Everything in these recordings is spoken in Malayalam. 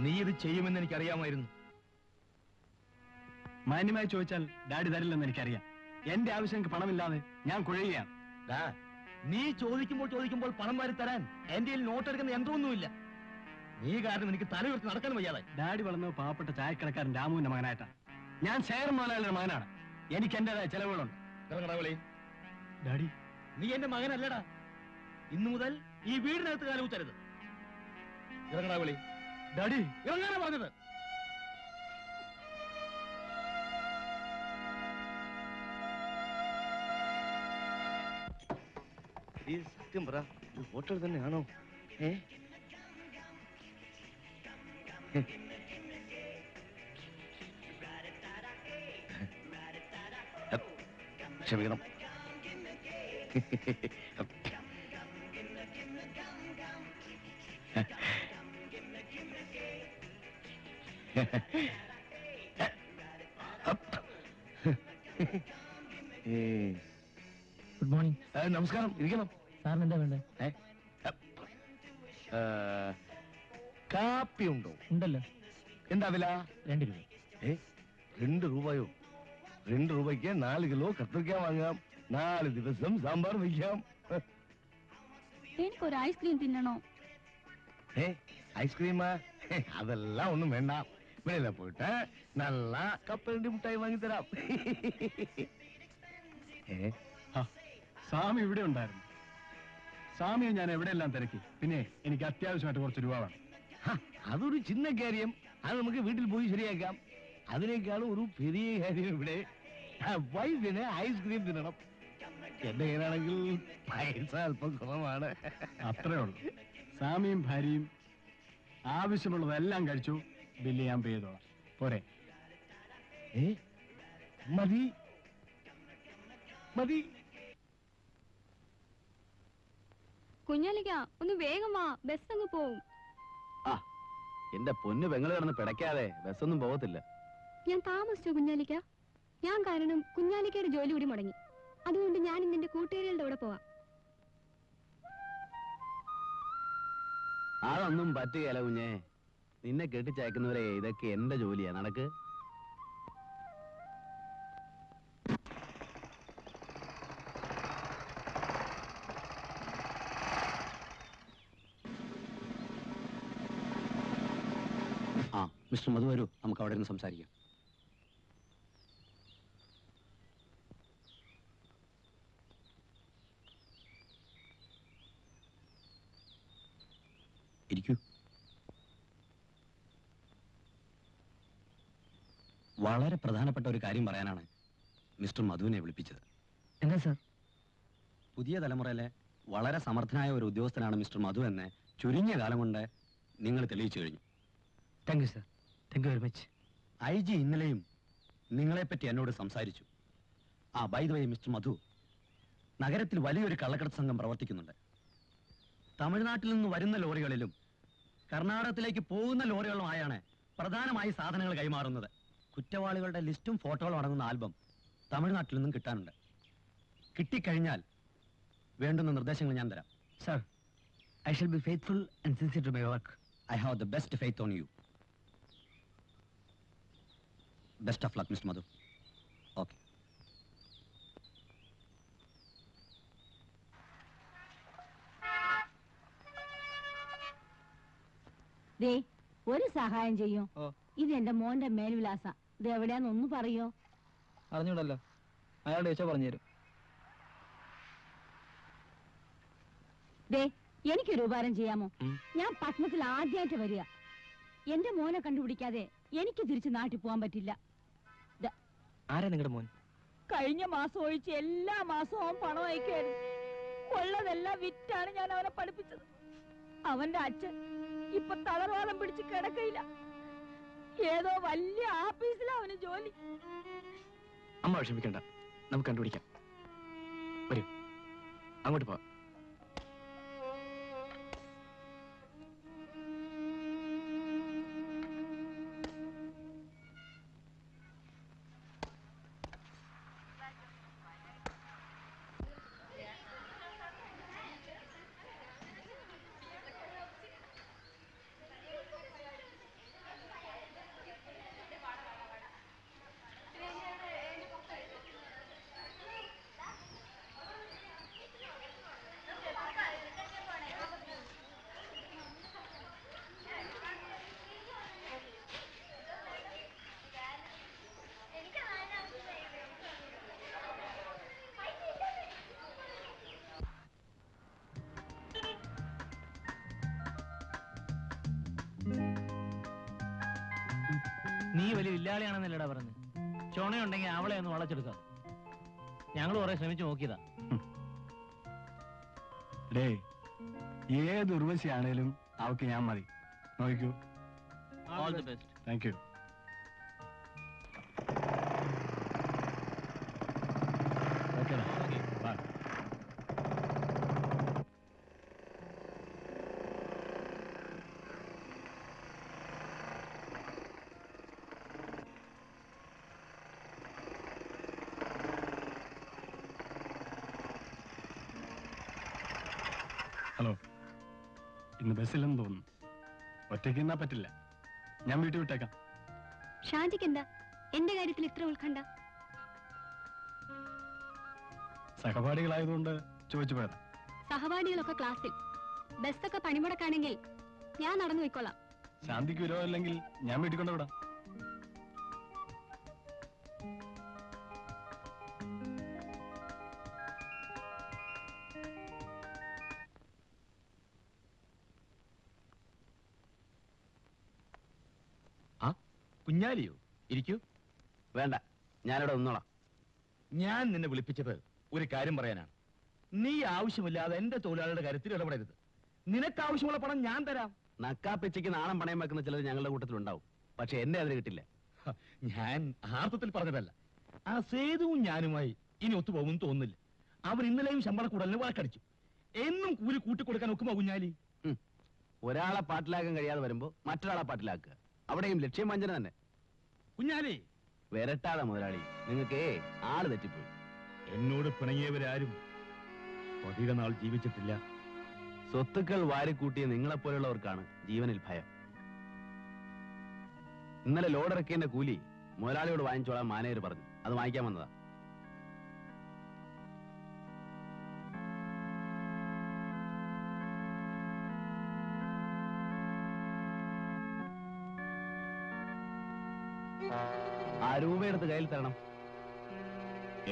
നീ ഇത് ചെയ്യുമെന്ന് എനിക്കറിയാമായിരുന്നു. മാന്യമായി ചോദിച്ചാൽ ഡാഡി തരില്ലെന്ന് എനിക്കറിയാം. എന്റെ ആവശ്യം പണമില്ലാതെ ഞാൻ കുഴയുകയാണ്. നീ ചോദിക്കുമ്പോൾ പണം വാരി തരാൻ എന്റെ നോട്ട് എടുക്കുന്ന യന്ത്രമൊന്നുമില്ല. നീ കാരണം എനിക്ക് തലയുയർത്തി നടക്കാൻ വയ്യാതെ. ഡാഡി വളർന്നത് പാവപ്പെട്ട ചായക്കടക്കാരൻ രാമുവിന്റെ മകനായിട്ടാണ്. ഞാൻ ശേഖർ മുതലാളിയുടെ മകനാണ്. എനിക്ക് എന്റേതായ ചെലവുകളുണ്ട്. ഡാഡി, നീ എന്റെ മകനല്ലടാ. ഇന്നു മുതൽ ഈ വീടിനകത്ത് കാലൂത്തരുത്. ഇറങ്ങടാ വിളി. ഡാഡി, ഇറങ്ങാനാ പറഞ്ഞത്. സത്യം പറ, ഹോട്ടൽ തന്നെയാണോ? ക്ഷമിക്കണം. Good morning. നമസ്കാരം. ഇരിക്കണം. സാറിന് എന്താ വേണ്ടേ? കാപ്പി ഉണ്ടോ? ഉണ്ടല്ലോ. എന്താ വില? 2 രൂപ. 2 രൂപയോ? 2 രൂപയ്ക്ക് 4 കിലോ കത്തിരിക്ക വാങ്ങാം. 4 ദിവസം സാമ്പാർ വയ്ക്കാം. എനിക്കൊരു ഐസ്ക്രീം തിന്നണോ? ഐസ്ക്രീമാ? അതെല്ലാം ഒന്നും വേണ്ട. വെളിയില പോയിട്ട് നല്ല കപ്പലണ്ടി മുട്ടായി വാങ്ങിത്തരാം. സ്വാമി ഇവിടെ ഉണ്ടായിരുന്നു. സ്വാമിയെ ഞാൻ എവിടെയെല്ലാം തിരക്കി. പിന്നെ എനിക്ക് അത്യാവശ്യമായിട്ട് കുറച്ച് രൂപ വേണം. അതൊരു ചിന്ന കാര്യം. അത് നമുക്ക് വീട്ടിൽ പോയി ശരിയാക്കാം. അതിനേക്കാളും ഒരു പെരിയ കാര്യം ഇവിടെ വൈഫിന് ഐസ്ക്രീം തിന്നണം. എന്റെ കയ്യിലാണെങ്കിൽ പൈസ അല്പം കുറവാണ്. അത്രേ ഉള്ളൂ. സ്വാമിയും ഭാര്യയും ആവശ്യമുള്ളതെല്ലാം കഴിച്ചു. ബില്ല് ഞാൻ പേ ചെയ്തോളാം. പോരെ? മതി മതി. കുഞ്ഞാലിക്ക, ഒന്ന് വേഗം വാ, ബസ് അങ്ങ് പോവും. എന്റെ പൊന്നു പെങ്ങള് കിടന്ന് പിടയ്ക്കാതെ ബസ്സൊന്നും പോകത്തില്ല. ഞാൻ താമസിച്ചു കുഞ്ഞാലിക്ക. ഞാൻ കാരണം കുഞ്ഞാലിക്കയുടെ ജോലി കൂടി മുടങ്ങി. അതുകൊണ്ട് ഞാൻ ഇന്ന് എന്റെ കൂട്ടുകാരികളുടെ കൂടെ പോവാം. അതൊന്നും പറ്റുകയല്ല കുഞ്ഞേ. നിന്നെ കെട്ടിച്ചയക്കുന്നവരെ ഇതൊക്കെ എന്റെ ജോലിയാ. നടക്ക്. മിസ്റ്റർ മധു, വരൂ, നമുക്ക് അവിടെ നിന്ന് സംസാരിക്കാം. ഇരിക്കൂ. വളരെ പ്രധാനപ്പെട്ട ഒരു കാര്യം പറയാനാണ് മിസ്റ്റർ മധുവിനെ വിളിപ്പിച്ചത്. എന്താ സാർ? പുതിയ തലമുറയിലെ വളരെ സമർത്ഥനായ ഒരു ഉദ്യോഗസ്ഥനാണ് മിസ്റ്റർ മധു എന്ന് ചുരുങ്ങിയ കാലം കൊണ്ട് നിങ്ങൾ തെളിയിച്ചു കഴിഞ്ഞു. Thank you sir. Thank you very much. IG ഇന്നലെയും നിങ്ങളെപ്പറ്റി എന്നോട് സംസാരിച്ചു. ബൈ ദ വേ മിസ്റ്റർ മധു, നഗരത്തിൽ വലിയൊരു കള്ളക്കടത്ത് സംഘം പ്രവർത്തിക്കുന്നുണ്ട്. തമിഴ്നാട്ടിൽ നിന്ന് വരുന്ന ലോറികളിലും കർണാടകത്തിലേക്ക് പോകുന്ന ലോറികളുമായാണ് പ്രധാനമായി സാധനങ്ങൾ കൈമാറുന്നത്. കുറ്റവാളികളുടെ ലിസ്റ്റും ഫോട്ടോകളും അടങ്ങുന്ന ആൽബം തമിഴ്നാട്ടിൽ നിന്നും കിട്ടാനുണ്ട്. കിട്ടിക്കഴിഞ്ഞാൽ വേണ്ടുന്ന നിർദ്ദേശങ്ങൾ ഞാൻ തരാം. Sir, I shall be faithful and sincere to my work. I have the best faith on you. Best of luck, Mr. Madhu. Okay. ദേ, ഒരു സഹായം ചെയ്യും. ഇത് എന്റെ മോന്റെ മേൽവിലാസ. ഇത് എവിടെയാന്നൊന്ന് പറയോ? അറിഞ്ഞൂടല്ലോ. അയാളുടെ ചോദിച്ചാ പറഞ്ഞുതരും. ദേ, എനിക്കൊരു ഉപകാരം ചെയ്യാമോ? ഞാൻ പട്ടണത്തിൽ ആദ്യമായിട്ട് വരിക. എന്റെ മോനെ കണ്ടുപിടിക്കാതെ എനിക്ക് തിരിച്ച് നാട്ടിൽ പോകാൻ പറ്റില്ല. ആരാ നിങ്ങളുടെ മോൻ? കഴിഞ്ഞ മാസം ഒഴിച്ച് എല്ലാ മാസവും അവൻ പണം അയക്കായിരുന്നു. ഉള്ളതെല്ലാം വിറ്റാണ് ഞാൻ അവനെ പഠിപ്പിച്ചത്. അവന്റെ അച്ഛൻ ഇപ്പൊ തളർവാദം പിടിച്ച് കിടക്കയില്ല. ഏതോ വലിയ ആഫീസിലാ അവന് ജോലി. അമ്മ വിഷമിക്കണ്ട, നമുക്ക് കണ്ടുപിടിക്കാം. വരൂ, അങ്ങോട്ട് പോവാം. നീ വലിയ ഇല്ലാളിയാണെന്നല്ലടാ പറഞ്ഞു. ചുണയുണ്ടെങ്കിൽ അവളെ ഒന്ന് വളച്ചെടുക്കാം. ഞങ്ങൾ കുറെ ശ്രമിച്ചു നോക്കിയതാ. ഡേ, ഏത് ഉർവശിയാണേലും അവക്ക് ഞാൻ മതി. നോക്കൂ. All the best. Thank you. ഓക്കേടാ, ബൈ. ഹലോ, ഇന്ന് ബസ്സില്ലെന്ന് തോന്നുന്നു. ഒറ്റയ്ക്ക് നിന്നാ പറ്റില്ല. ഞാൻ വീട്ടിൽ വിട്ടേക്കാം. ഷാജിക്ക് എന്താ എന്റെ കാര്യത്തിൽ ഇത്ര ഉത്കണ്ഠ? സഹപാഠികളായതുകൊണ്ട് ചോദിച്ചു പോയതാ. സഹപാഠികളൊക്കെ ക്ലാസ്സിൽ, ബസ്സൊക്കെ പണിമുടക്കാണെങ്കിൽ ഞാൻ നടന്നു പോയിക്കോളാം. ശാന്തിക്ക് വിരോധമില്ലെങ്കിൽ ഞാൻ വീട്ടിൽ കൊണ്ടുവിടാം. കുഞ്ഞാലിയോ? ഇരിക്കൂ. വേണ്ട, ഞാനിവിടെ നിന്നോളാം. ഞാൻ നിന്നെ വിളിപ്പിച്ചത് ഒരു കാര്യം പറയാനാണ്. നീ ആവശ്യമില്ലാതെ എന്റെ തൊഴിലാളികളുടെ കാര്യത്തിൽ ഇടപെടരുത്. നിനക്ക് ആവശ്യമുള്ള പണം ഞാൻ തരാം. നക്കാപ്പിച്ചയ്ക്ക് നാണം പണയം വെക്കുന്ന ചിലർ ഞങ്ങളുടെ കൂട്ടത്തിലുണ്ടാവും. പക്ഷെ എന്നെ അതിന് കിട്ടില്ല. ഞാൻ ആർത്ഥത്തിൽ പറഞ്ഞതല്ല. ആ സേതുവും ഞാനുമായി ഇനി ഒത്തുപോകും തോന്നുന്നില്ല. അവർ ഇന്നലെയും ശമ്പള കൂടലിന് വഴക്കടിച്ചു. എന്നും കൂലി കൂട്ടിക്കൊടുക്കാൻ ഒക്കുമോ കുഞ്ഞാലി? ഒരാളെ പാട്ടിലാക്കാൻ കഴിയാതെ വരുമ്പോ മറ്റൊരാളെ പാട്ടിലാക്കുക. അവിടെയും ലക്ഷ്യം വഞ്ചന തന്നെ. കുഞ്ഞാലി, വരട്ടാതെ മുതലാളി, നിങ്ങൾക്ക് ആള് തെറ്റിപ്പോയി. എന്നോട് പിണങ്ങിയവരാരും അധിക നാൾ ജീവിച്ചിട്ടില്ല. സ്വത്തുക്കൾ വാരിക്കൂട്ടിയ നിങ്ങളെപ്പോലുള്ളവർക്കാണ് ജീവനിൽ ഭയം. ഇന്നലെ ലോഡിറക്കിയതിന്റെ കൂലി മുതലാളിയോട് വാങ്ങിച്ചോളാൻ മാനേജർ പറഞ്ഞു. അത് വാങ്ങിക്കാൻ വന്നതാ. ആ രൂപയെടുത്ത് കയ്യിൽ തരണം.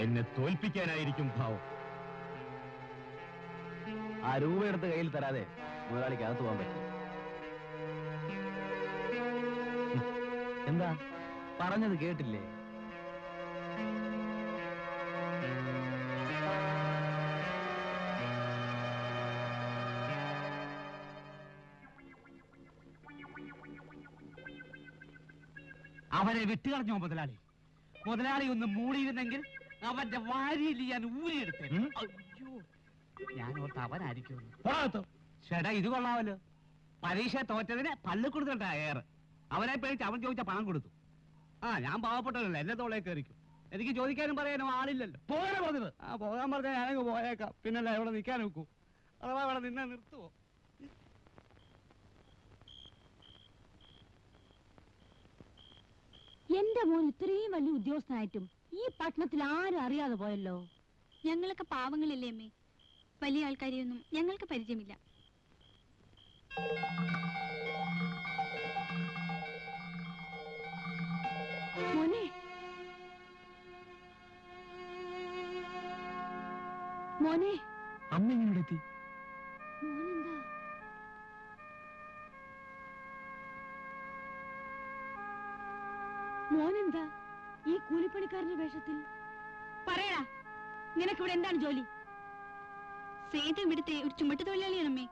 എന്നെ തോൽപ്പിക്കാനായിരിക്കും ഭാവം. ആ രൂപയെടുത്ത് കയ്യിൽ തരാതെ മുതലാളിക്ക് അകത്ത് പോകാൻ പറ്റും. എന്താ പറഞ്ഞത് കേട്ടില്ലേ? അവനെ വിട്ടുകളഞ്ഞോ മുതലാളി? മുതലാളി ഒന്ന് മൂടിയിരുന്നെങ്കിൽ അവന്റെ വാരിയിൽ ഞാൻ ഊരിയെടുത്തേ. അയ്യോ, ഞാൻ ഓർത്ത് അവനായിരിക്കും. ചേട്ടാ, ഇത് കൊള്ളാമല്ലോ. പരീക്ഷ തോറ്റതിന് പല്ല് കൊടുത്തിട്ടാ ഏറെ. അവനെ പേടിച്ച് അവൻ ചോദിച്ച പണം കൊടുത്തു. ഞാൻ പാവപ്പെട്ടതല്ല, എന്നെ തോളേ കയറിക്കും. എനിക്ക് ചോദിക്കാനും പറയാനും ആളില്ലല്ലോ. പോകാനാ പറഞ്ഞത്? പോകാൻ പറഞ്ഞാൽ ഞാനങ്ങ് പോയേക്കാം. പിന്നല്ല ഇവിടെ നിൽക്കാൻ നോക്കൂ. അഥവാ ഇവിടെ നിന്നെ നിർത്തുവോ? എന്റെ മോൻ ഇത്രയും വലിയ ഉദ്യോഗസ്ഥനായിട്ടും ഈ പട്ടണത്തിൽ ആരും അറിയാതെ പോയല്ലോ. ഞങ്ങളൊക്കെ പാവങ്ങളില്ലേ അമ്മേ? വലിയ ആൾക്കാരെയൊന്നും ഞങ്ങൾക്ക് പരിചയമില്ല. മോനെ, മോനെ, അമ്മ എങ്ങനെ എത്തി? മോനെന്താ? മോനെന്താ ഈ കൂലിപ്പണിക്കാരന്റെ വേഷത്തിൽ? പറയടാ, നിനക്കിവിടെ എന്താണ് ജോലി? സേതു ഇവിടുത്തെ ഒരു ചുമട്ട് തൊഴിലാളിയാണമ്മേ.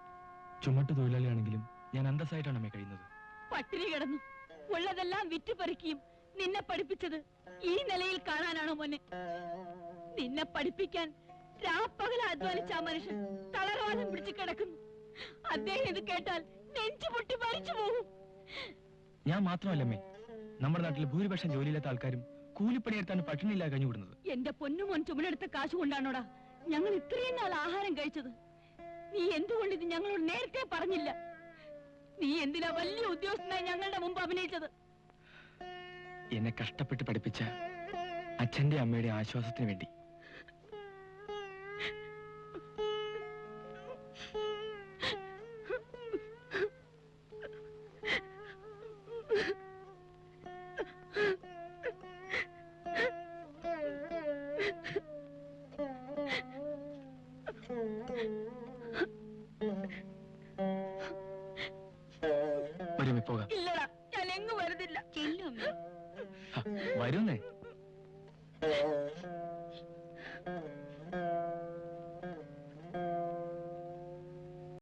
ചുമട്ട് തൊഴിലാളിയാണെങ്കിലും ഞാൻ അന്തസ്സായിട്ടാണ് അമ്മേ കഴിയുന്നത്. പട്ടിണി കിടന്നു ഉള്ളതെല്ലാം വിറ്റുപറിക്കുകയും നിന്നെ പഠിപ്പിച്ചത് ഈ നിലയിൽ കാണാനാണോ മോനെ? നിന്നെ പഠിപ്പിക്കാൻ രാപ്പകല അധ്വാനിച്ച ആ മനുഷ്യൻ തളർവാദം പിടിച്ചു കിടക്കുന്നു. അദ്ദേഹം ഇത് കേട്ടാൽ നെഞ്ചു പൊട്ടി മരിച്ചു പോകും. ഞാൻ മാത്രമല്ലമ്മേ, നമ്മുടെ നാട്ടിലെ ഭൂരിപക്ഷം ജോലിയില്ലാത്ത ആൾക്കാരും കൂലിപ്പണിയെടുത്താണ് പട്ടിണിയില്ല കഴിഞ്ഞുകൂടുന്നത്. എന്റെ പൊന്നുമോൻ ചുമടെടുത്ത കാശ് കൊണ്ടാണോടാ ഞങ്ങൾ ഇത്രയും നാൾ ആഹാരം കഴിച്ചത്? നീ എന്തുകൊണ്ട് ഇത് ഞങ്ങളോട് നേരത്തെ പറഞ്ഞില്ല? നീ എന്തിനാ വലിയ ഉദ്യോഗസ്ഥനായി ഞങ്ങളുടെ മുമ്പ് അഭിനയിച്ചത്? എന്നെ കഷ്ടപ്പെട്ട് പഠിപ്പിച്ച അച്ഛന്റെ അമ്മയുടെ ആശ്വാസത്തിന് വേണ്ടി.